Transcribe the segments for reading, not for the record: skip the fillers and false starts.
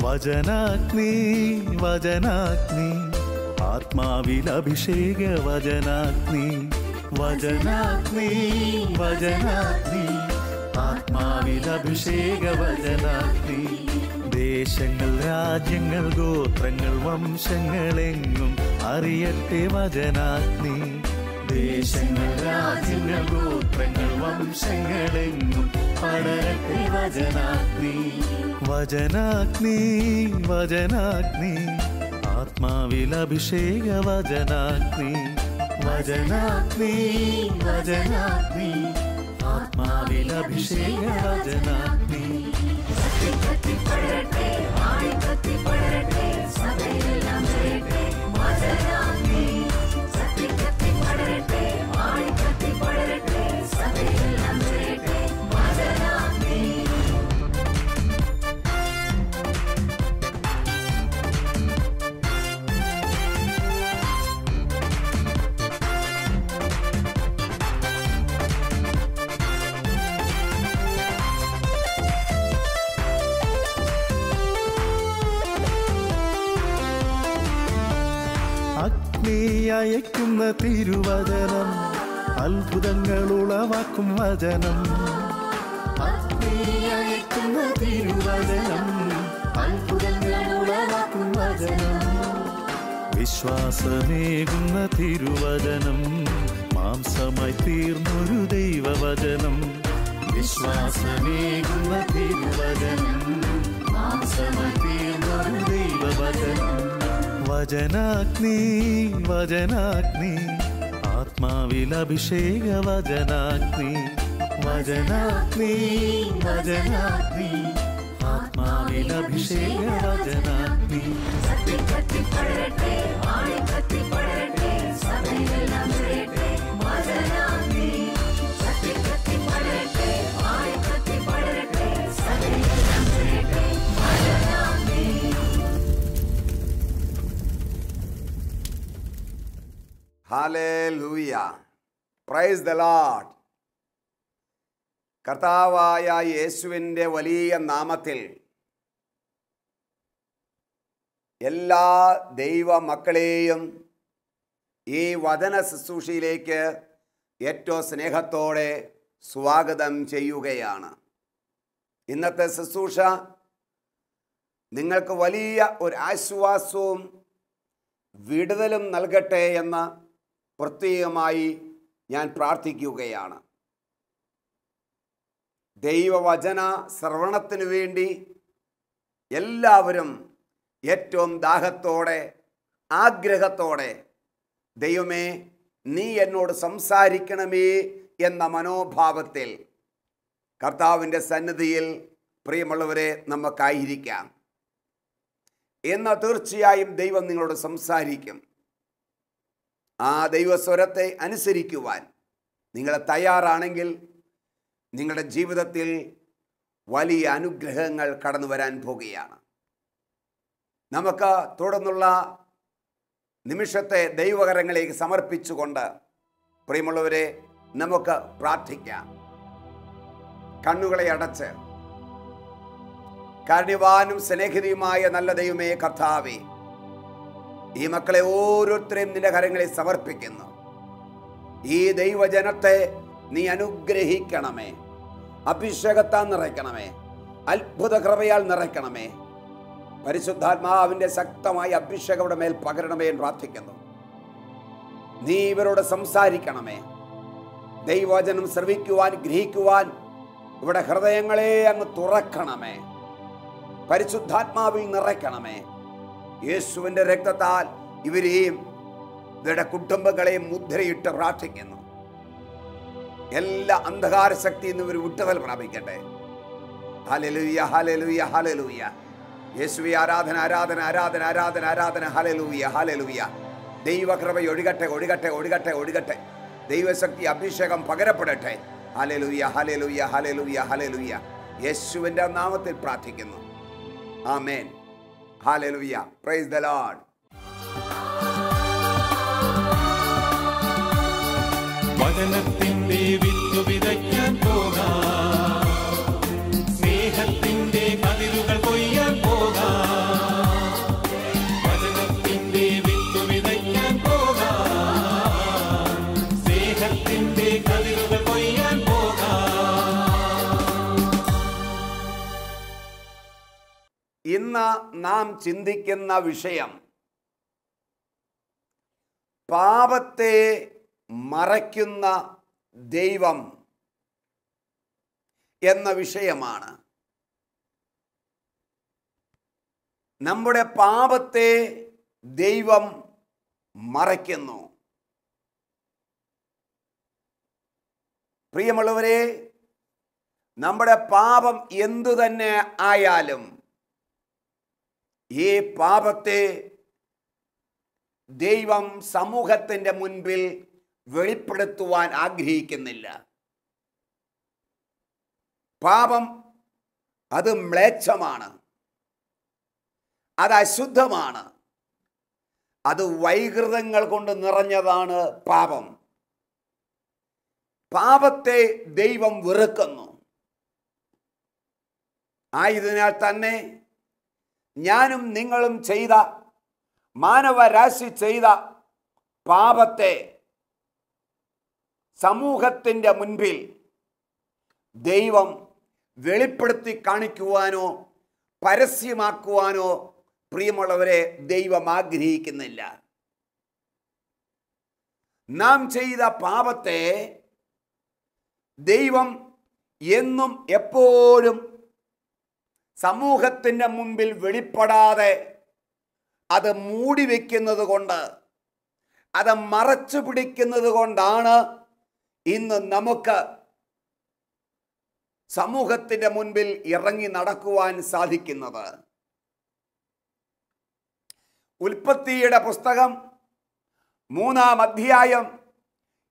വചനാഗ്നി വചനാഗ്നി ആത്മാവിൽ അഭിഷേക വചനാഗ്നി വചനാഗ്നി വചനാഗ്നി ആത്മാവിൽ അഭിഷേക വചനാഗ്നി ദേശങ്ങൾ രാജ്യങ്ങൾ ഗോത്രങ്ങൾ വംശങ്ങളെങ്ങും അറിയട്ടെ വചനാഗ്നി ദേശങ്ങൾ രാജ്യങ്ങൾ ഗോത്രങ്ങൾ വംശങ്ങളെങ്ങും പടരട്ടെ വചനാഗ്നി വചനാഗ്നി വചനാഗ്നി ആത്മാവിൽ അഭിഷേക വചനാഗ്നി വചനാഗ്നി വചനാഗ്നി ആത്മാവിൽ അഭിഷേക വചനാഗ്നി അയക്കുന്ന തിരുവചനം അത്ഭുതങ്ങൾ ഉളവാക്കും വചനം അയക്കുന്ന തിരുവചനം അത്ഭുതങ്ങൾ ഉളവാക്കും വചനം വിശ്വാസമേകുന്ന തിരുവചനം മാംസമായി തീർന്നൊരു ദൈവവചനം വിശ്വാസമേകുന്ന തിരുവചനം മാംസമായി തീർന്നൊരു ദൈവവചനം വചനാഗ്നി വചനാഗ്നി ആത്മാവിൽ അഭിഷേക വചനാഗ്നി വചനാഗ്നി വചനാഗ്നി ആത്മാവിൽ അഭിഷേക വചനാഗ്നി ഹല്ലേലൂയ. Praise the Lord. കർത്താവായ യേശുവിൻ്റെ വലിയ നാമത്തിൽ എല്ലാ ദൈവ മക്കളെയും ഈ വചന ശുശ്രൂഷയിലേക്ക് ഏറ്റവും സ്നേഹത്തോടെ സ്വാഗതം ചെയ്യുകയാണ്. ഇന്നത്തെ ശുശ്രൂഷ നിങ്ങൾക്ക് വലിയ ഒരു ആശ്വാസവും വിടുതലും നൽകട്ടെ എന്ന് പ്രത്യേകമായി ഞാൻ പ്രാർത്ഥിക്കുകയാണ്. ദൈവവചന ശ്രവണത്തിനു വേണ്ടി എല്ലാവരും ഏറ്റവും ദാഹത്തോടെ ആഗ്രഹത്തോടെ ദൈവമേ നീ എന്നോട് സംസാരിക്കണമേ എന്ന മനോഭാവത്തിൽ കർത്താവിൻ്റെ സന്നിധിയിൽ പ്രിയമുള്ളവരെ നമുക്കായിരിക്കാം. എന്ന് തീർച്ചയായും ദൈവം നിങ്ങളോട് സംസാരിക്കും. ആ ദൈവസ്വരത്തെ അനുസരിക്കുവാൻ നിങ്ങൾ തയ്യാറാണെങ്കിൽ നിങ്ങളുടെ ജീവിതത്തിൽ വലിയ അനുഗ്രഹങ്ങൾ കടന്നു വരാൻ പോകുകയാണ്. നമുക്ക് തുടർന്നുള്ള നിമിഷത്തെ ദൈവകരങ്ങളിലേക്ക് സമർപ്പിച്ചുകൊണ്ട് പ്രിയമുള്ളവരെ നമുക്ക് പ്രാർത്ഥിക്കാം. കണ്ണുകളെ അടച്ച് കാരുണ്യവാനും സ്നേഹിതയുമായ നല്ല ദൈവമേ കർത്താവേ, ഈ മക്കളെ ഓരോരുത്തരെയും നിന്റെ കരങ്ങളിൽ സമർപ്പിക്കുന്നു. ഈ ദൈവജനത്തെ നീ അനുഗ്രഹിക്കണമേ, അഭിഷേകത്താൽ നിറയ്ക്കണമേ, അത്ഭുത കൃപയാൽ നിറയ്ക്കണമേ. പരിശുദ്ധാത്മാവിൻ്റെ ശക്തമായ അഭിഷേകം ഇവിടെ മേൽ പകരണമേ എന്ന് പ്രാർത്ഥിക്കുന്നു. നീ ഇവരോട് സംസാരിക്കണമേ. ദൈവവചനം ശ്രവിക്കുവാൻ ഗ്രഹിക്കുവാൻ ഇവിടെ ഹൃദയങ്ങളെ അങ്ങ് തുറക്കണമേ. പരിശുദ്ധാത്മാവിൽ നിറയ്ക്കണമേ. യേശുവിൻ്റെ രക്തത്താൽ ഇവരെയും ഇവരുടെ കുടുംബങ്ങളെയും മുദ്രയിട്ട് പ്രാർത്ഥിക്കുന്നു. എല്ലാ അന്ധകാര ശക്തിയിൽ നിന്ന് ഇവർ വിട്ടുതൽ പ്രാപിക്കട്ടെ. ഹല്ലേലൂയ, ഹല്ലേലൂയ, ഹല്ലേലൂയ. യേശുവേ ആരാധന, ആരാധന, ആരാധന, ആരാധന, ആരാധന. ഹല്ലേലൂയ, ഹല്ലേലൂയ. ദൈവകൃപ ഒഴുകട്ടെ, ഒഴുകട്ടെ, ഒഴുകട്ടെ, ഒഴുകട്ടെ. ദൈവശക്തി അഭിഷേകം പകരപ്പെടട്ടെ. ഹല്ലേലൂയ, ഹല്ലേലൂയ, ഹല്ലേലൂയ, ഹല്ലേലൂയ. യേശുവിൻ്റെ നാമത്തിൽ പ്രാർത്ഥിക്കുന്നു. ആമേൻ. ഹല്ലേലൂയ. Praise the Lord. വചനത്തിന്റെ വിത്ത് വിതയ്ക്കാൻ പോകാം, സ്നേഹത്തിന്റെ കതിരുകൾ കൊയ്യാൻ പോകാം. നാം ചിന്തിക്കുന്ന വിഷയം പാപത്തെ മറയ്ക്കുന്ന ദൈവം എന്ന വിഷയമാണ്. നമ്മുടെ പാപത്തെ ദൈവം മറയ്ക്കുന്നു. പ്രിയമുള്ളവരെ, നമ്മുടെ പാപം എന്തു തന്നെ ആയാലും ഈ പാപത്തെ ദൈവം സമൂഹത്തിൻ്റെ മുൻപിൽ വെളിപ്പെടുത്തുവാൻ ആഗ്രഹിക്കുന്നില്ല. പാപം അത് മ്ലേച്ഛമാണ്, അത് അശുദ്ധമാണ്, അത് വൈകൃതങ്ങൾ കൊണ്ട് നിറഞ്ഞതാണ് പാപം. പാപത്തെ ദൈവം വെറുക്കുന്നു. ആയതിനാൽ തന്നെ ഞാനും നിങ്ങളും ചെയ്ത, മാനവരാശി ചെയ്ത പാപത്തെ സമൂഹത്തിൻ്റെ മുൻപിൽ ദൈവം വെളിപ്പെടുത്തി കാണിക്കുവാനോ പരസ്യമാക്കുവാനോ പ്രിയമുള്ളവരെ ദൈവം ആഗ്രഹിക്കുന്നില്ല. നാം ചെയ്ത പാപത്തെ ദൈവം എന്നും എപ്പോഴും സമൂഹത്തിൻ്റെ മുൻപിൽ വെളിപ്പെടാതെ അത് മൂടി വയ്ക്കുന്നത് കൊണ്ട്, അത് മറച്ചു പിടിക്കുന്നത് കൊണ്ടാണ് ഇന്ന് നമുക്ക് സമൂഹത്തിൻ്റെ മുൻപിൽ ഇറങ്ങി നടക്കുവാൻ സാധിക്കുന്നത്. ഉൽപ്പത്തിയുടെ പുസ്തകം 3-ാം അധ്യായം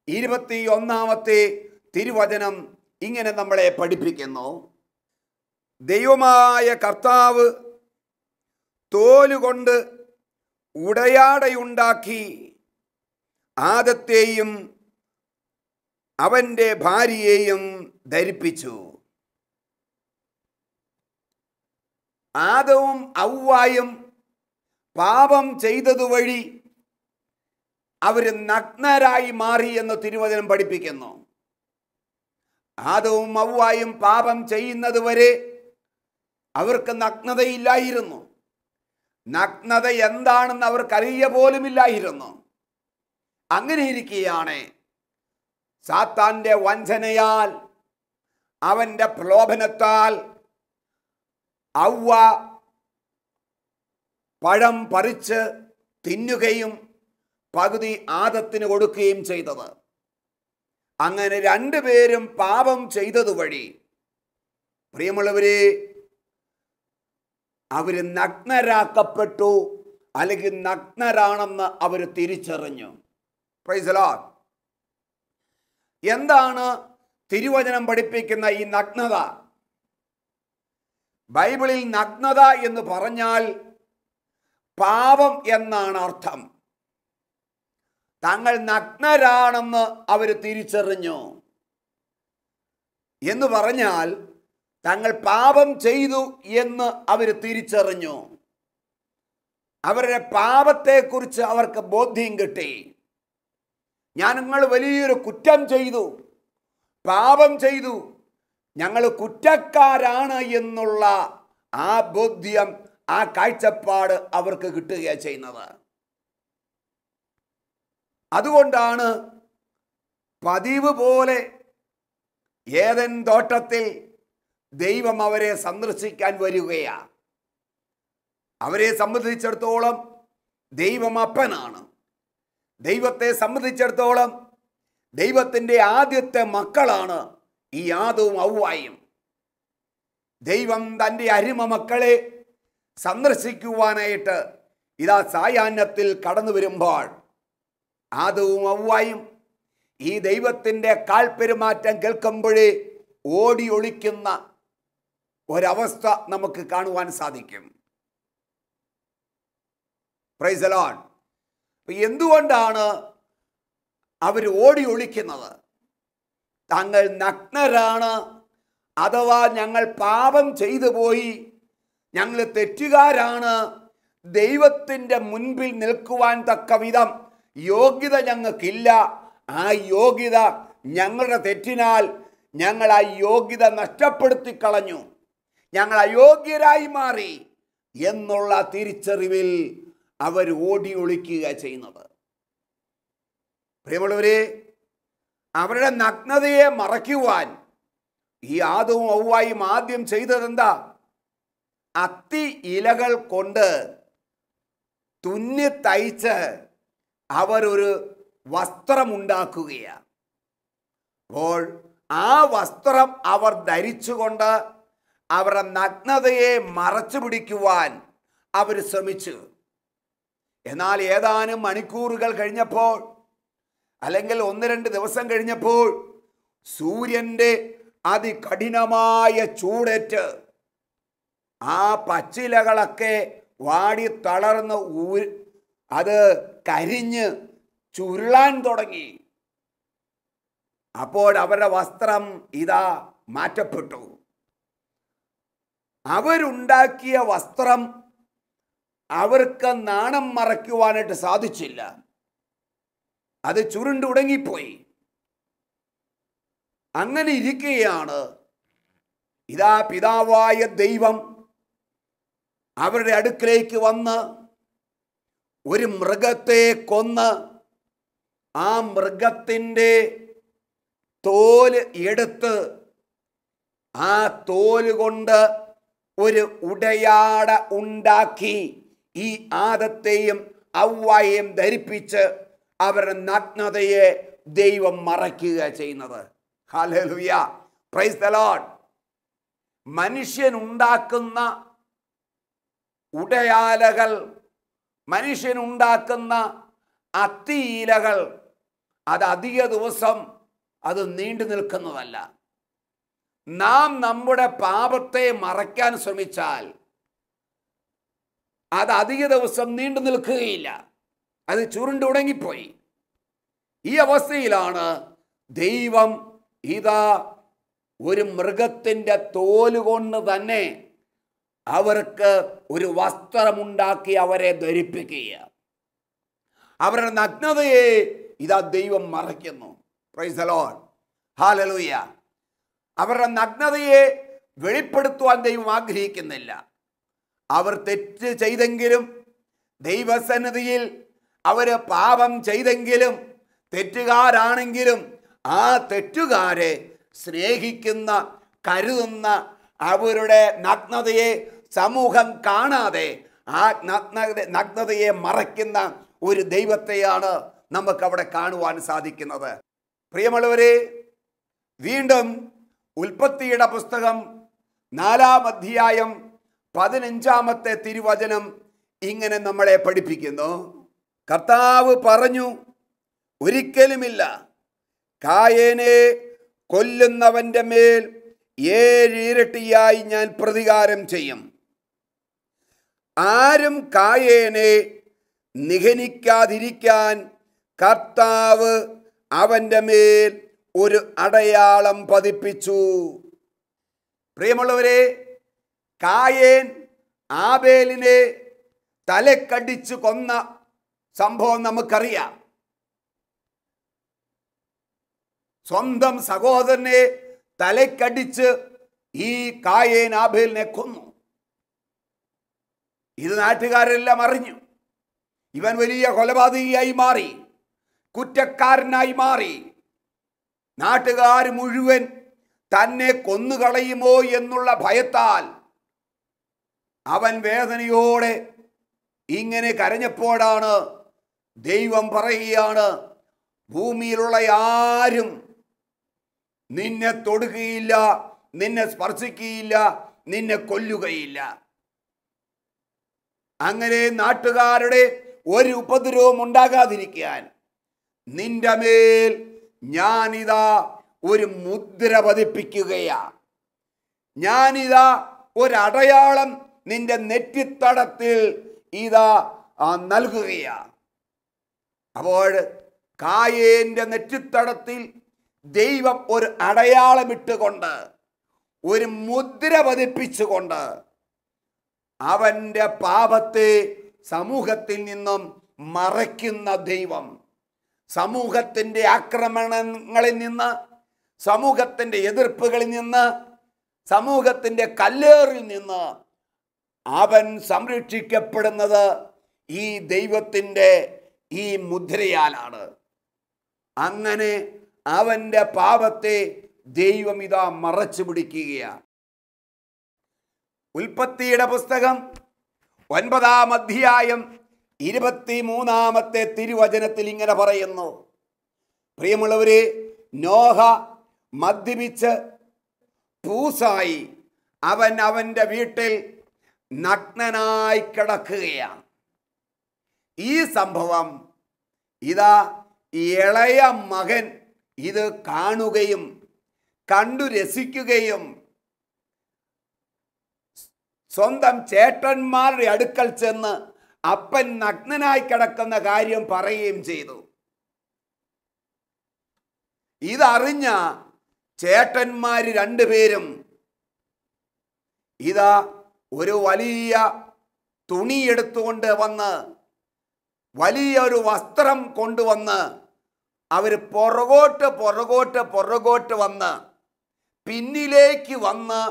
21-ാമത്തെ തിരുവചനം ഇങ്ങനെ നമ്മളെ പഠിപ്പിക്കുന്നു. ദൈവമായ കർത്താവ് തോലുകൊണ്ട് ഉടയാടയുണ്ടാക്കി ആദത്തെയും അവൻ്റെ ഭാര്യയെയും ധരിപ്പിച്ചു. ആദവും ഔവായും പാപം ചെയ്തതുവഴി അവർ നഗ്നരായി മാറി എന്ന് തിരുവചനം പഠിപ്പിക്കുന്നു. ആദവും ഔവായും പാപം ചെയ്യുന്നത് വരെ അവർക്ക് നഗ്നതയില്ലായിരുന്നു. നഗ്നത എന്താണെന്ന് അവർക്കറിയ പോലുമില്ലായിരുന്നു. അങ്ങനെ ഇരിക്കുകയാണ് സാത്താൻ്റെ വഞ്ചനയാൽ, അവൻ്റെ പ്രലോഭനത്താൽ ഔവ്വ പഴം പറിച്ച് തിന്നുകയും പകുതി ആദത്തിന് കൊടുക്കുകയും ചെയ്തത്. അങ്ങനെ രണ്ടുപേരും പാപം ചെയ്തതുവഴി പ്രിയമുള്ളവരെ അവർ നഗ്നരാക്കപ്പെട്ടു, അല്ലെങ്കിൽ നഗ്നരാണെന്ന് അവർ തിരിച്ചറിഞ്ഞു. Price the Lord. എന്താണ് തിരുവചനം പഠിപ്പിക്കുന്ന ഈ നഗ്നത? ബൈബിളിൽ നഗ്നത എന്ന് പറഞ്ഞാൽ പാപം എന്നാണ് അർത്ഥം. തങ്ങൾ നഗ്നരാണെന്ന് അവർ തിരിച്ചറിഞ്ഞു എന്ന് പറഞ്ഞാൽ തങ്ങൾ പാപം ചെയ്തു എന്ന് അവർ തിരിച്ചറിഞ്ഞു. അവരുടെ പാപത്തെക്കുറിച്ച് അവർക്ക് ബോധ്യം കിട്ടി. ഞങ്ങൾ വലിയൊരു കുറ്റം ചെയ്തു, പാപം ചെയ്തു, ഞങ്ങൾ കുറ്റക്കാരാണ് എന്നുള്ള ആ ബോധ്യം, ആ കാഴ്ചപ്പാട് അവർക്ക് കിട്ടുകയാണ് ചെയ്യുന്നത്. അതുകൊണ്ടാണ് പതിവ് പോലെ ഏദൻ തോട്ടത്തിൽ ദൈവം അവരെ സന്ദർശിക്കാൻ വരികയാണ്. അവരെ സംബന്ധിച്ചിടത്തോളം ദൈവം അപ്പനാണ്. ദൈവത്തെ സംബന്ധിച്ചിടത്തോളം ദൈവത്തിൻ്റെ ആദ്യത്തെ മക്കളാണ് ഈ ആദവും ഔവായും. ദൈവം തൻ്റെ അരുമ മക്കളെ സന്ദർശിക്കുവാനായിട്ട് ഇതാ സായാഹ്നത്തിൽ കടന്നു വരുമ്പോൾ ആദവും ഔവായും ഈ ദൈവത്തിൻ്റെ കാൽപ്പെരുമാറ്റം കേൾക്കുമ്പോഴേ ഓടി ഒളിക്കുന്ന ഒരവസ്ഥ നമുക്ക് കാണുവാൻ സാധിക്കും. Price the Lord. എന്തുകൊണ്ടാണ് അവർ ഓടി ഒളിക്കുന്നത്? തങ്ങൾ നഗ്നരാണ്, അഥവാ ഞങ്ങൾ പാപം ചെയ്തു പോയി, ഞങ്ങൾ തെറ്റുകാരാണ്, ദൈവത്തിൻ്റെ മുൻപിൽ നിൽക്കുവാൻ തക്ക വിധം യോഗ്യത ഞങ്ങൾക്കില്ല. ആ യോഗ്യത ഞങ്ങളുടെ തെറ്റിനാൽ ഞങ്ങൾ ആ യോഗ്യത നഷ്ടപ്പെടുത്തി കളഞ്ഞു, ഞങ്ങൾ അയോഗ്യരായി മാറി എന്നുള്ള തിരിച്ചറിവിൽ അവർ ഓടി ഒളിക്കുക ചെയ്യുന്നത്. പ്രിയമുള്ളവരെ, അവരുടെ നഗ്നതയെ മറയ്ക്കുവാൻ ഈ ആദവും ഹവ്വായും ആദ്യം ചെയ്തതെന്താ? അത്തി ഇലകൾ കൊണ്ട് തുന്നി തയ്ച്ച് അവരൊരു വസ്ത്രമുണ്ടാക്കുകയാണ്. അപ്പോൾ ആ വസ്ത്രം അവർ ധരിച്ചുകൊണ്ട് അവരുടെ നഗ്നതയെ മറച്ചു പിടിക്കുവാൻ അവർ ശ്രമിച്ചു. എന്നാൽ ഏതാനും മണിക്കൂറുകൾ കഴിഞ്ഞപ്പോൾ, അല്ലെങ്കിൽ 1-2 ദിവസം കഴിഞ്ഞപ്പോൾ, സൂര്യൻ്റെ അതികഠിനമായ ചൂടേറ്റ് ആ പച്ചിലകളൊക്കെ വാടി തളർന്ന് അത് കരിഞ്ഞ് ചുരുളാൻ തുടങ്ങി. അപ്പോൾ അവരുടെ വസ്ത്രം ഇതാ മാറ്റപ്പെട്ടു. അവരുണ്ടാക്കിയ വസ്ത്രം അവർക്ക് നാണം മറയ്ക്കുവാനായിട്ട് സാധിച്ചില്ല. അത് ചുരുണ്ടുടങ്ങിപ്പോയി. അങ്ങനെ ഇരിക്കുകയാണ് ഇതാ പിതാവായ ദൈവം അവരുടെ അടുക്കലേക്ക് വന്ന് ഒരു മൃഗത്തെ കൊന്ന് ആ മൃഗത്തിൻ്റെ തോല് എടുത്ത് ആ തോല് കൊണ്ട് ഒരു ഉടയാട ഉണ്ടാക്കി ഈ ആദത്തെയും ഹവ്വായെയും ധരിപ്പിച്ച് അവരുടെ നഗ്നതയെ ദൈവം മറയ്ക്കുക ചെയ്യുന്നത്. ഹല്ലേലൂയ, പ്രൈസ് ദി ലോർഡ്. മനുഷ്യനുണ്ടാക്കുന്ന ഉടയാലകൾ, മനുഷ്യനുണ്ടാക്കുന്ന അത്തിയിലകൾ അത് അധിക ദിവസം അത് നീണ്ടു നിൽക്കുന്നതല്ല. നാം നമ്മുടെ പാപത്തെ മറയ്ക്കാൻ ശ്രമിച്ചാൽ അത് അധിക ദിവസം നീണ്ടു നിൽക്കുകയില്ല. അത് ചുരുണ്ടുടങ്ങിപ്പോയി. ഈ അവസ്ഥയിലാണ് ദൈവം ഇതാ ഒരു മൃഗത്തിൻ്റെ തോല് കൊണ്ട് തന്നെ അവർക്ക് ഒരു വസ്ത്രമുണ്ടാക്കി അവരെ ധരിപ്പിക്കുക. അവരുടെ നഗ്നതയെ ഇതാ ദൈവം മറയ്ക്കുന്നു. പ്രൈസ് ദി ലോർഡ്, ഹല്ലേലൂയ. അവരുടെ നഗ്നതയെ വെളിപ്പെടുത്തുവാൻ ദൈവം ആഗ്രഹിക്കുന്നില്ല. അവർ തെറ്റ് ചെയ്തെങ്കിലും, ദൈവസന്നിധിയിൽ അവർ പാപം ചെയ്തെങ്കിലും, തെറ്റുകാരാണെങ്കിലും ആ തെറ്റുകാരെ സ്നേഹിക്കുന്ന, കരുതുന്ന, അവരുടെ നഗ്നതയെ സമൂഹം കാണാതെ ആ നഗ്നതയെ മറയ്ക്കുന്ന ഒരു ദൈവത്തെയാണ് നമുക്കവിടെ കാണുവാൻ സാധിക്കുന്നത്. പ്രിയമുള്ളവരെ, വീണ്ടും ഉൽപ്പത്തിയുടെ പുസ്തകം 4-ാം അധ്യായം 15-ാമത്തെ തിരുവചനം ഇങ്ങനെ നമ്മളെ പഠിപ്പിക്കുന്നു. കർത്താവ് പറഞ്ഞു, ഒരിക്കലുമില്ല, കായേനെ കൊല്ലുന്നവന്റെ മേൽ 7 ഇരട്ടിയായി ഞാൻ പ്രതികാരം ചെയ്യും. ആരും കായേനെ നിഹനിക്കാതിരിക്കാൻ കർത്താവ് അവന്റെ മേൽ ഒരു അടയാളം പതിപ്പിച്ചു. പ്രിയമുള്ളവരെ, കായേൻ ആബേലിനെ തലക്കടിച്ചു കൊന്ന സംഭവം നമുക്കറിയാം. സ്വന്തം സഹോദരനെ തലക്കടിച്ച് ഈ കായേൻ ആബേലിനെ കൊന്നു. ഇത് നാട്ടുകാരെല്ലാം അറിഞ്ഞു. ഇവൻ വലിയ കൊലപാതകിയായി മാറി, കുറ്റക്കാരനായി മാറി. നാട്ടുകാർ മുഴുവൻ തന്നെ കൊന്നുകളയുമോ എന്നുള്ള ഭയത്താൽ അവൻ വേദനയോടെ ഇങ്ങനെ കരഞ്ഞപ്പോഴാണ് ദൈവം പറയുകയാണ്, ഭൂമിയിലുള്ള ആരും നിന്നെ തൊടുകയില്ല, നിന്നെ സ്പർശിക്കുകയില്ല, നിന്നെ കൊല്ലുകയില്ല. അങ്ങനെ നാട്ടുകാരുടെ ഒരു ഉപദ്രവവും ഉണ്ടാകാതിരിക്കാൻ നിന്റെ മേൽ ഞാനിതാ ഒരു മുദ്ര പതിപ്പിക്കുകയാ. ഞാനിതാ ഒരടയാളം നിന്റെ നെറ്റിത്തടത്തിൽ ഇതാ നൽകുകയാ. അപ്പോൾ കായേന്റെ നെറ്റിത്തടത്തിൽ ദൈവം ഒരു അടയാളമിട്ടുകൊണ്ട്, ഒരു മുദ്ര പതിപ്പിച്ചുകൊണ്ട് അവന്റെ പാപത്തെ സമൂഹത്തിൽ നിന്നും മറയ്ക്കുന്ന ദൈവം, സമൂഹത്തിൻ്റെ ആക്രമണങ്ങളിൽ നിന്ന്, സമൂഹത്തിൻ്റെ എതിർപ്പുകളിൽ നിന്ന്, സമൂഹത്തിൻ്റെ കല്ലേറിൽ നിന്ന് അവൻ സംരക്ഷിക്കപ്പെടുന്നത് ഈ ദൈവത്തിൻ്റെ ഈ മുദ്രയാലാണ്. അങ്ങനെ അവൻ്റെ പാപത്തെ ദൈവം ഇതാ മറച്ചു പിടിക്കുകയാണ്. ഉൽപ്പത്തിയുടെ പുസ്തകം 9-ാം അധ്യായം 23-ാമത്തെ തിരുവചനത്തിൽ ഇങ്ങനെ പറയുന്നു, പ്രിയമുള്ളവരെ, നോഹ മദ്യപിച്ച് പൂസായി അവൻ അവൻ്റെ വീട്ടിൽ നഗ്നനായി കിടക്കുകയാണ്. ഈ സംഭവം ഇതാ ഇളയ മകൻ ഇത് കാണുകയും കണ്ടു രസിക്കുകയും സ്വന്തം ചേട്ടന്മാരുടെ അടുക്കൽ ചെന്ന് അപ്പൻ നഗ്നനായി കിടക്കുന്ന കാര്യം പറയുകയും ചെയ്തു. ഇതറിഞ്ഞ ചേട്ടന്മാര് രണ്ടുപേരും ഇതാ ഒരു വലിയ തുണി എടുത്തുകൊണ്ട് വന്ന്, വലിയൊരു വസ്ത്രം കൊണ്ടുവന്ന് അവർ പുറകോട്ട് വന്ന് പിന്നിലേക്ക് വന്ന്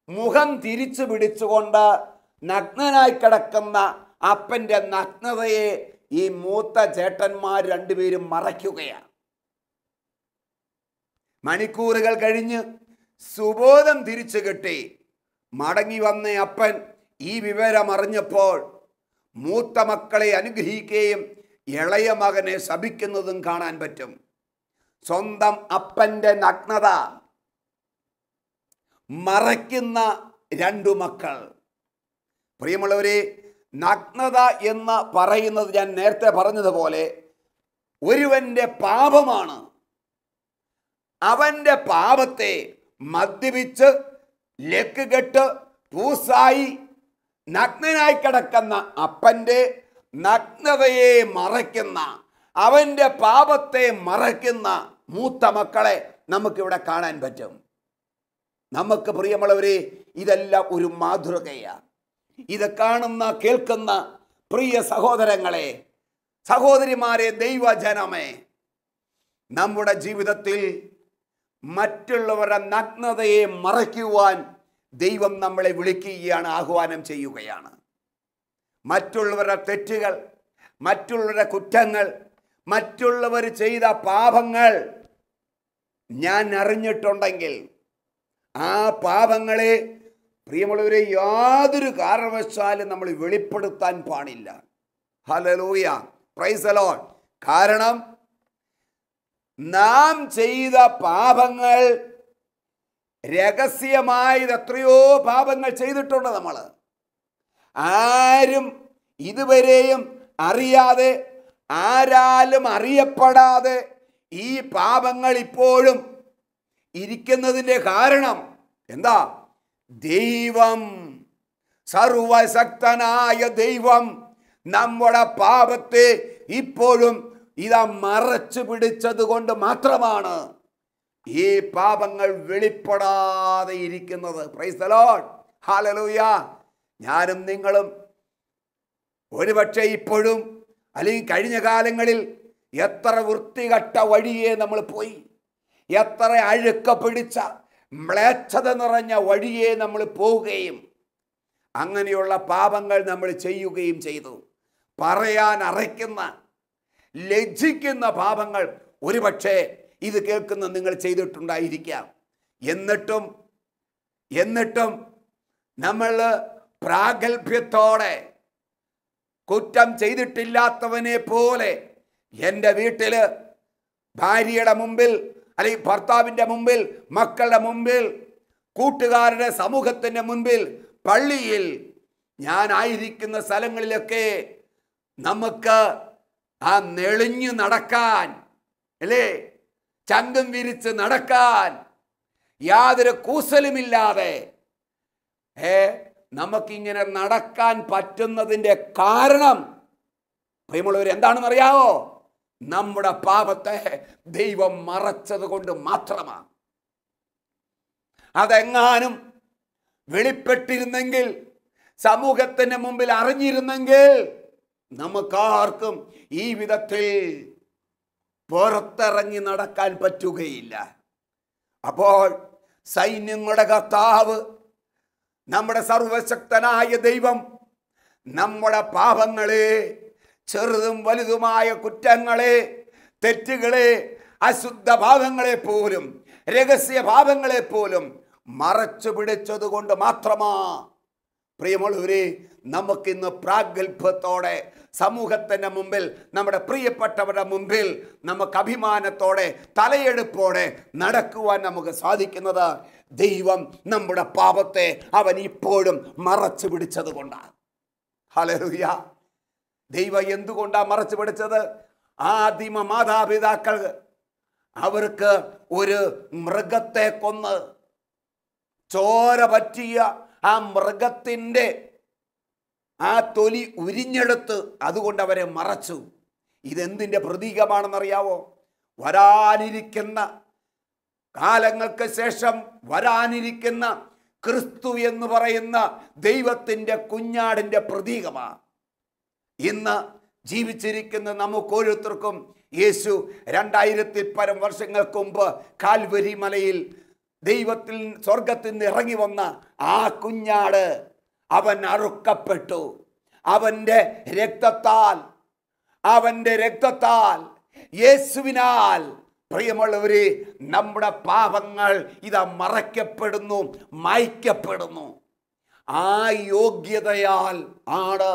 മുഖം തിരിച്ചു പിടിച്ചുകൊണ്ട് നഗ്നനായി കിടക്കുന്ന അപ്പൻ്റെ നഗ്നതയെ ഈ മൂത്ത ചേട്ടന്മാർ രണ്ടുപേരും മറയ്ക്കുകയാണ്. മണിക്കൂറുകൾ കഴിഞ്ഞ് സുബോധം തിരിച്ചു കിട്ടി മടങ്ങി വന്ന അപ്പൻ ഈ വിവരം അറിഞ്ഞപ്പോൾ മൂത്ത മക്കളെ അനുഗ്രഹിക്കുകയും ഇളയ മകനെ ശപിക്കുന്നതും കാണാൻ പറ്റും. സ്വന്തം അപ്പൻ്റെ നഗ്നത മറയ്ക്കുന്ന രണ്ടു മക്കൾ. പ്രിയമുള്ളവരെ, നഗ്നത എന്ന് പറയുന്നത് ഞാൻ നേരത്തെ പറഞ്ഞതുപോലെ ഒരുവന്റെ പാപമാണ്. അവന്റെ പാപത്തെ മദ്യപിച്ച് ലക്കുകെട്ട് പൂസായി നഗ്നനായി കിടക്കുന്ന അപ്പൻ്റെ നഗ്നതയെ മറയ്ക്കുന്ന, അവൻ്റെ പാപത്തെ മറയ്ക്കുന്ന മൂത്ത മക്കളെ നമുക്കിവിടെ കാണാൻ പറ്റും. നമുക്ക് പ്രിയമുള്ളവരെ, ഇതെല്ലാം ഒരു മാതൃകയാണ്. ഇത് കാണുന്ന കേൾക്കുന്ന പ്രിയ സഹോദരങ്ങളെ, സഹോദരിമാരെ, ദൈവജനമേ, നമ്മുടെ ജീവിതത്തിൽ മറ്റുള്ളവരുടെ നഗ്നതയെ മറയ്ക്കുവാൻ ദൈവം നമ്മളെ വിളിക്കുകയാണ്, ആഹ്വാനം ചെയ്യുകയാണ്. മറ്റുള്ളവരുടെ തെറ്റുകൾ, മറ്റുള്ളവരുടെ കുറ്റങ്ങൾ, മറ്റുള്ളവർ ചെയ്ത പാപങ്ങൾ ഞാൻ അറിഞ്ഞിട്ടുണ്ടെങ്കിൽ ആ പാപങ്ങളെ പ്രിയമുള്ളവരെ യാതൊരു കാരണവശാലും നമ്മൾ വെളിപ്പെടുത്താൻ പാടില്ല. Hallelujah, praise the Lord. കാരണം നാം ചെയ്ത പാപങ്ങൾ രഹസ്യമായത് എത്രയോ പാപങ്ങൾ ചെയ്തിട്ടുണ്ട്. നമ്മൾ ആരും ഇതുവരെയും അറിയാതെ, ആരാലും അറിയപ്പെടാതെ ഈ പാപങ്ങൾ ഇപ്പോഴും ഇരിക്കുന്നതിൻ്റെ കാരണം എന്താ? ദൈവം, സർവശക്തനായ ദൈവം നമ്മുടെ പാപത്തെ ഇപ്പോഴും ഇതാ മറച്ചു പിടിച്ചത് കൊണ്ട് മാത്രമാണ് ഈ പാപങ്ങൾ വെളിപ്പെടാതെ ഇരിക്കുന്നത്. Price the Lord, hallelujah. ഞാനും നിങ്ങളും ഒരുപക്ഷെ ഇപ്പോഴും അല്ലെങ്കിൽ കഴിഞ്ഞ കാലങ്ങളിൽ എത്ര വൃത്തികെട്ട വഴിയെ നമ്മൾ പോയി, എത്ര അഴുക്ക പിടിച്ച മ്ലേച്ഛത നിറഞ്ഞ വഴിയെ നമ്മൾ പോവുകയും അങ്ങനെയുള്ള പാപങ്ങൾ നമ്മൾ ചെയ്യുകയും ചെയ്തു. പറയാൻ അറയ്ക്കുന്ന, ലജ്ജിക്കുന്ന പാപങ്ങൾ ഒരുപക്ഷെ ഇത് കേൾക്കുന്ന നിങ്ങൾ ചെയ്തിട്ടുണ്ടായിരിക്കാം. എന്നിട്ടും നമ്മൾ പ്രാഗൽഭ്യത്തോടെ കുറ്റം ചെയ്തിട്ടില്ലാത്തവനെ പോലെ എൻ്റെ വീട്ടിൽ ഭാര്യയുടെ മുമ്പിൽ, അല്ലെങ്കിൽ ഭർത്താവിൻ്റെ മുമ്പിൽ, മക്കളുടെ മുമ്പിൽ, കൂട്ടുകാരുടെ സമൂഹത്തിൻ്റെ മുൻപിൽ, പള്ളിയിൽ, ഞാനായിരിക്കുന്ന സ്ഥലങ്ങളിലൊക്കെ നമുക്ക് ആ നെളിഞ്ഞു നടക്കാൻ, അല്ലേ, ചങ്കം വിരിച്ച് നടക്കാൻ യാതൊരു കൂസലുമില്ലാതെ നമുക്കിങ്ങനെ നടക്കാൻ പറ്റുന്നതിൻ്റെ കാരണം പ്രിയമുള്ളവർ എന്താണെന്ന് അറിയാവോ? നമ്മുടെ പാപത്തെ ദൈവം മറച്ചത് കൊണ്ട് മാത്രമാണ്. അതെങ്ങാനും വെളിപ്പെട്ടിരുന്നെങ്കിൽ, സമൂഹത്തിന് മുമ്പിൽ അറിഞ്ഞിരുന്നെങ്കിൽ നമുക്കാർക്കും ഈ വിധത്തിൽ പുറത്തിറങ്ങി നടക്കാൻ പറ്റുകയില്ല. അപ്പോൾ സൈന്യങ്ങളുടെ കർത്താവ് നമ്മുടെ സർവശക്തനായ ദൈവം നമ്മുടെ പാപങ്ങളെ, ചെറുതും വലുതുമായ കുറ്റങ്ങളെ, തെറ്റുകളെ, അശുദ്ധ ഭാവങ്ങളെ പോലും, രഹസ്യ ഭാവങ്ങളെ പോലും മറച്ചു പിടിച്ചത് കൊണ്ട് മാത്രമാ പ്രിയമുള്ളവരെ നമുക്കിന്ന് പ്രാഗൽഭ്യത്തോടെ സമൂഹത്തിൻ്റെ മുമ്പിൽ, നമ്മുടെ പ്രിയപ്പെട്ടവരുടെ മുമ്പിൽ നമുക്ക് അഭിമാനത്തോടെ തലയെടുപ്പോടെ നടക്കുവാൻ നമുക്ക് സാധിക്കുന്നത്. ദൈവം നമ്മുടെ പാപത്തെ അവൻ ഇപ്പോഴും മറച്ചു പിടിച്ചത് കൊണ്ടാണ്. ഹല്ലേലൂയ. ദൈവം എന്തുകൊണ്ടാണ് മറച്ചു പിടിച്ചത്? ആദിമ മാതാപിതാക്കൾ അവർക്ക് ഒരു മൃഗത്തെ കൊന്ന് ചോര പറ്റിയ ആ മൃഗത്തിൻ്റെ ആ തൊലി ഉരിഞ്ഞെടുത്ത് അതുകൊണ്ട് അവരെ മറച്ചു. ഇതെന്തിൻ്റെ പ്രതീകമാണെന്നറിയാവോ? വരാനിരിക്കുന്ന കാലങ്ങൾക്ക് ശേഷം വരാനിരിക്കുന്ന ക്രിസ്തു എന്ന് പറയുന്ന ദൈവത്തിൻ്റെ കുഞ്ഞാടിൻ്റെ പ്രതീകമാണ്. ഇന്ന് ജീവിച്ചിരിക്കുന്ന നമുക്ക് ഓരോരുത്തർക്കും യേശു 2000 പരം വർഷങ്ങൾക്ക് മുമ്പ് കാൽവരി മലയിൽ ദൈവത്തിൽ സ്വർഗത്തിൽ നിന്ന് ഇറങ്ങി വന്ന ആ കുഞ്ഞാട് അവൻ അറുക്കപ്പെട്ടു. അവൻ്റെ രക്തത്താൽ യേശുവിനാൽ പ്രിയമുള്ളവരെ നമ്മുടെ പാപങ്ങൾ ഇതാ മറയ്ക്കപ്പെടുന്നു, മായ്ക്കപ്പെടുന്നു. ആ യോഗ്യതയാൽ ആണ്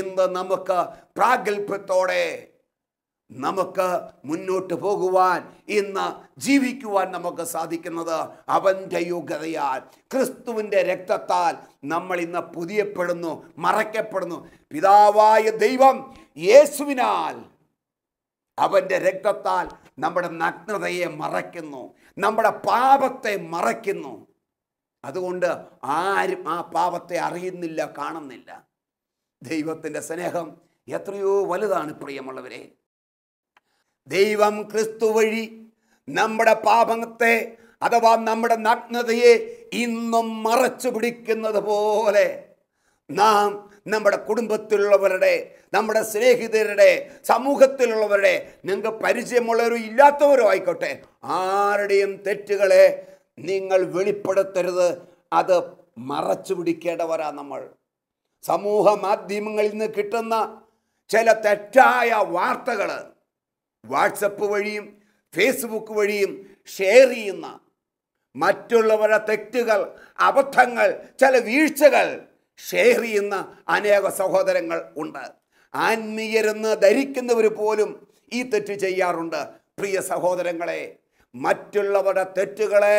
ഇന്ന് നമുക്ക് പ്രാഗൽഭ്യത്തോടെ നമുക്ക് മുന്നോട്ട് പോകുവാൻ, ഇന്ന് ജീവിക്കുവാൻ നമുക്ക് സാധിക്കുന്നത്. അവൻ്റെ യോഗ്യതയാൽ, ക്രിസ്തുവിൻ്റെ രക്തത്താൽ നമ്മൾ ഇന്ന് പുതിയപ്പെടുന്നു, മറയ്ക്കപ്പെടുന്നു. പിതാവായ ദൈവം യേശുവിനാൽ, അവൻ്റെ രക്തത്താൽ നമ്മുടെ നഗ്നതയെ മറയ്ക്കുന്നു, നമ്മുടെ പാപത്തെ മറയ്ക്കുന്നു. അതുകൊണ്ട് ആരും ആ പാപത്തെ അറിയുന്നില്ല, കാണുന്നില്ല. ദൈവത്തിൻ്റെ സ്നേഹം എത്രയോ വലുതാണ് പ്രിയമുള്ളവരെ. ദൈവം ക്രിസ്തു വഴി നമ്മുടെ പാപത്തെ അഥവാ നമ്മുടെ നഗ്നതയെ ഇന്നും മറച്ചു പിടിക്കുന്നത് പോലെ നാം നമ്മുടെ കുടുംബത്തിലുള്ളവരുടെ, നമ്മുടെ സ്നേഹിതരുടെ, സമൂഹത്തിലുള്ളവരുടെ, നിങ്ങൾക്ക് പരിചയമുള്ളവരോ ഇല്ലാത്തവരോ ആയിക്കോട്ടെ, ആരുടെയും തെറ്റുകളെ നിങ്ങൾ വെളിപ്പെടുത്തരുത്. അത് മറച്ചു പിടിക്കേണ്ടവരാ നമ്മൾ. സമൂഹ മാധ്യമങ്ങളിൽ നിന്ന് കിട്ടുന്ന ചില തെറ്റായ വാർത്തകൾ വാട്സപ്പ് വഴിയും ഫേസ്ബുക്ക് വഴിയും ഷെയർ ചെയ്യുന്ന, മറ്റുള്ളവരുടെ തെറ്റുകൾ, അബദ്ധങ്ങൾ, ചില വീഴ്ചകൾ ഷെയർ ചെയ്യുന്ന അനേക സഹോദരങ്ങൾ ഉണ്ട്. ആത്മീയരെന്ന് ധരിക്കുന്നവർ പോലും ഈ തെറ്റ് ചെയ്യാറുണ്ട്. പ്രിയ സഹോദരങ്ങളെ, മറ്റുള്ളവരുടെ തെറ്റുകളെ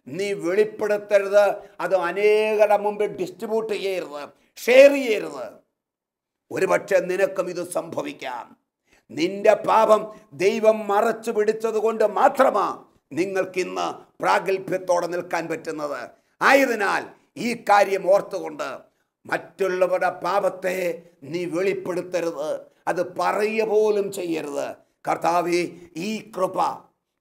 നീ വെളിപ്പെടുത്തരുത്. അത് അനേകരുടെ മുമ്പിൽ ഡിസ്ട്രിബ്യൂട്ട് ചെയ്യരുത്, ഷെയർ ചെയ്യരുത്. ഒരുപക്ഷെ നിനക്കും ഇത് സംഭവിക്കാം. നിന്റെ പാപം ദൈവം മറച്ചു പിടിച്ചത് കൊണ്ട് മാത്രമാണ് നിങ്ങൾക്കിന്ന് പ്രാഗൽഭ്യത്തോടെ നിൽക്കാൻ പറ്റുന്നത്. ആയതിനാൽ ഈ കാര്യം ഓർത്തുകൊണ്ട് മറ്റുള്ളവരുടെ പാപത്തെ നീ വെളിപ്പെടുത്തരുത്, അത് പറയുക പോലും ചെയ്യരുത്. കർത്താവേ, ഈ കൃപ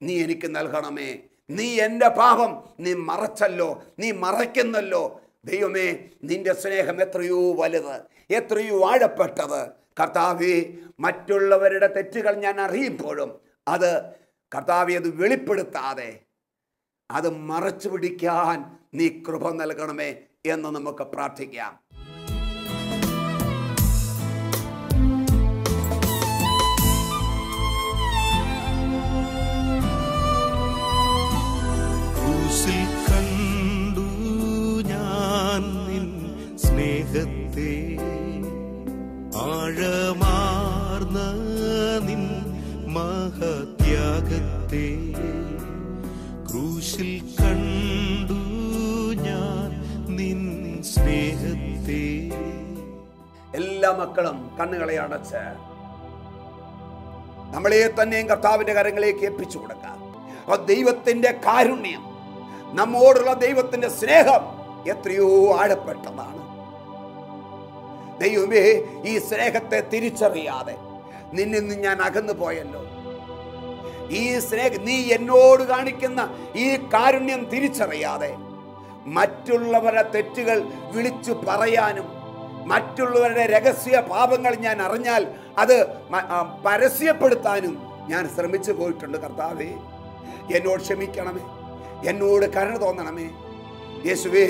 നീ എനിക്ക് നൽകണമേ. നീ എൻ്റെ പാപം നീ മറച്ചല്ലോ, നീ മറയ്ക്കുന്നല്ലോ. ദൈവമേ, നിന്റെ സ്നേഹം എത്രയോ വലുത്, എത്രയോ ആഴപ്പെട്ടത്. കർത്താവേ, മറ്റുള്ളവരുടെ തെറ്റുകൾ ഞാൻ അറിയുമ്പോഴും അത് കർത്താവേ അത് വെളിപ്പെടുത്താതെ അത് മറച്ചു പിടിക്കാൻ നീ കൃപ നൽകണമേ എന്ന് നമുക്ക് പ്രാർത്ഥിക്കാം. ക്രൂശിൽ കണ്ടു ഞാൻ നിൻ സ്നേഹത്തെ, ആഴമാർന്ന നിൻ മഹത്യാഗത്തെ. ക്രൂശിൽ കണ്ടു ഞാൻ നിൻ സ്നേഹത്തെ. എല്ലാ മക്കളും കണ്ണുകളെ അടച്ച് നമ്മളെ തന്നെയും കർത്താവിന്റെ കരങ്ങളിലേക്ക് ഏൽപ്പിച്ചു കൊടുക്കാം. അപ്പൊ ദൈവത്തിന്റെ കാരുണ്യം, നമ്മോടുള്ള ദൈവത്തിന്റെ സ്നേഹം എത്രയോ ആഴപ്പെട്ടതാണ്. ദൈവമേ, ഈ സ്നേഹത്തെ തിരിച്ചറിയാതെ നിന്നിൽ നിന്ന് ഞാൻ അകന്നു പോയല്ലോ. ഈ നീ എന്നോട് കാണിക്കുന്ന ഈ കാരുണ്യം തിരിച്ചറിയാതെ മറ്റുള്ളവരുടെ തെറ്റുകൾ വിളിച്ചു പറയാനും, മറ്റുള്ളവരുടെ രഹസ്യ പാപങ്ങൾ ഞാൻ അറിഞ്ഞാൽ അത് പരസ്യപ്പെടുത്താനും ഞാൻ ശ്രമിച്ചു പോയിട്ടുണ്ട്. കർത്താവേ, എന്നോട് ക്ഷമിക്കണമേ, എന്നോട് കരുണ തോന്നണമേ. യേശുവേ,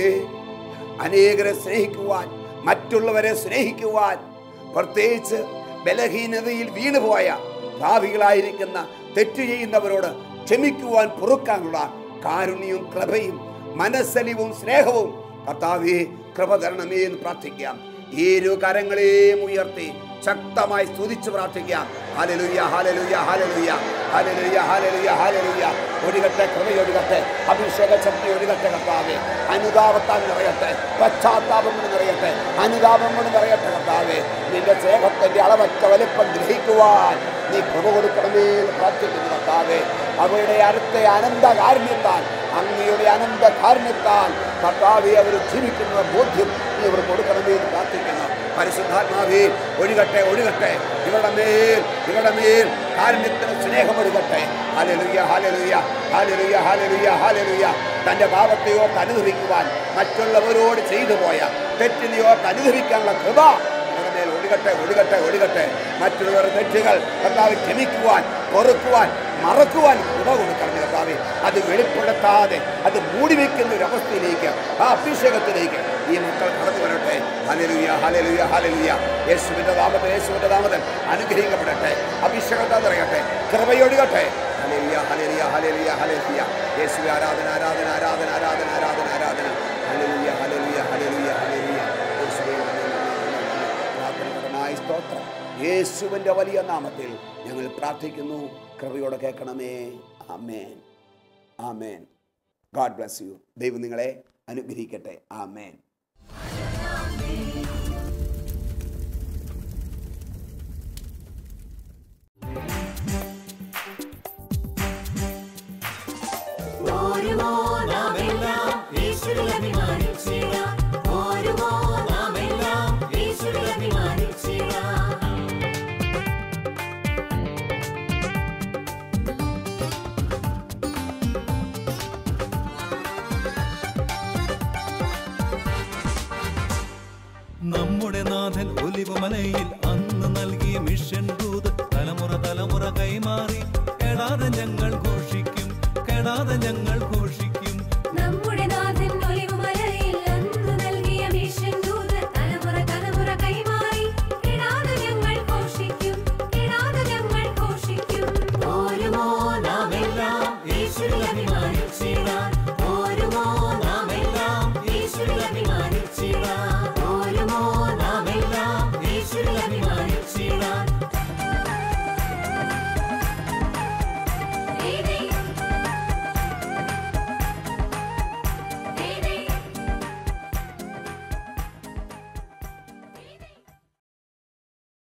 അനേകരെ സ്നേഹിക്കുവാൻ, മറ്റുള്ളവരെ സ്നേഹിക്കുവാൻ, പ്രത്യേകിച്ച് ബലഹീനതയിൽ വീണുപോയ ഭാവികളായിരിക്കുന്ന തെറ്റു ചെയ്യുന്നവരോട് ക്ഷമിക്കുവാൻ, പൊറുക്കാനുള്ള കാരുണ്യവും കൃപയും മനസ്സലിവും സ്നേഹവും കർത്താവേ കൃപ തരണമേ എന്ന് പ്രാർത്ഥിക്കാം. ഈ ഇരു കരങ്ങളെയും ഉയർത്തി ശക്തമായി സ്തുതിച്ച് പ്രാർത്ഥിക്കാം. ഹല്ലേലൂയ, ഹല്ലേലൂയ, ഹല്ലേലൂയ, ഹല്ലേലൂയ, ഹല്ലേലൂയ, ഹല്ലേലൂയ. ഒഴുകട്ടെ, കൃപയൊഴുകട്ടെ, അഭിഷേക ശക്തി ഒഴുകട്ടെ കർത്താവേ. അനുതാപത്താൽ നിറയട്ടെ, പശ്ചാത്താപം കൊണ്ട് നിറയട്ടെ, അനുതാപം കൊണ്ട് നിറയട്ടെ കർത്താവേ. നിന്റെ സ്നേഹത്തിന്റെ അളവറ്റ വലിപ്പം ഗ്രഹിക്കുവാൻ നീ കൃപ കൊടുക്കണമേ എന്ന് പ്രാർത്ഥിക്കുന്നു കർത്താവേ. അവരുടെ അടുത്ത അനന്ത കാരുണ്യത്താൽ, അങ്ങയുടെ അനന്ത കാരുണ്യത്താൽ കർത്താവേ അവർ ജീവിക്കുന്ന ബോധ്യം നീ അവർ കൊടുക്കണമേ എന്ന് പ്രാർത്ഥിക്കുന്നു. പരിശുദ്ധാത്മാവേ ഒഴുകട്ടെ, ഒഴുകട്ടെ, ഇവരുടെ മേൽ കാരുണ്യത്തിന് സ്നേഹം ഒഴുകട്ടെ. ഹല്ലേലൂയ, ഹല്ലേലൂയ, ഹല്ലേലൂയ, ഹല്ലേലൂയ, ഹല്ലേലൂയ. തന്റെ പാപത്തെയോ അനുഭവിക്കുവാൻ, മറ്റുള്ളവരോട് ചെയ്തു പോയ തെറ്റിനെയോ അനുഭവിക്കാനുള്ള കൃപ ഇവരുടെ മേൽ ഒഴുകട്ടെ, ഒഴുകട്ടെ, ഒഴുകട്ടെ. മറ്റുള്ളവരുടെ തെറ്റുകൾ കർത്താവ് ക്ഷമിക്കുവാൻ, പൊറുക്കുവാൻ, മറക്കുവാൻ കൃപ കൊടുക്കണം കർത്താവേ. അത് വെളിപ്പെടുത്താതെ അത് മൂടിവെക്കുന്ന ഒരു അവസ്ഥയിലേക്ക്, ആ അഭിഷേകത്തിലേക്ക് ഈ മക്കൾ കടന്നു വരട്ടെ. ഹല്ലേലൂയ, ഹല്ലേലൂയ, ഹല്ലേലൂയ. യേശുവിന്റെ നാമത്തിൽ, യേശുവിന്റെ നാമത്തിൽ അനുഗ്രഹിക്കപ്പെടട്ടെ, അഭിഷേകത്താൽ നിറയട്ടെ, കൃപയൊഴുകട്ടെ. ഹല്ലേലൂയ, ഹല്ലേലൂയ, ഹല്ലേലൂയ, ഹല്ലേലൂയ. യേശുവേ ആരാധന, ആരാധന, ആരാധന, ആരാധന, ആരാധന, ആരാധന. ഹല്ലേലൂയ, ഹല്ലേലൂയ, ഹല്ലേലൂയ, ഹല്ലേലൂയ. യേശുവേ പ്രാർത്ഥനാപരമായ സ്തോത്രം. യേശുവിന്റെ വലിയ നാമത്തിൽ ഞങ്ങൾ പ്രാർത്ഥിക്കുന്നു. കൃപയോടെ കേൾക്കണമേ. ആമേൻ, ആമേൻ. God bless you. ദൈവം നിങ്ങളെ അനുഗ്രഹിക്കട്ടെ. ആമേൻ. നമ്മുടെ നാഥൻ ഒലിവുമലയിൽ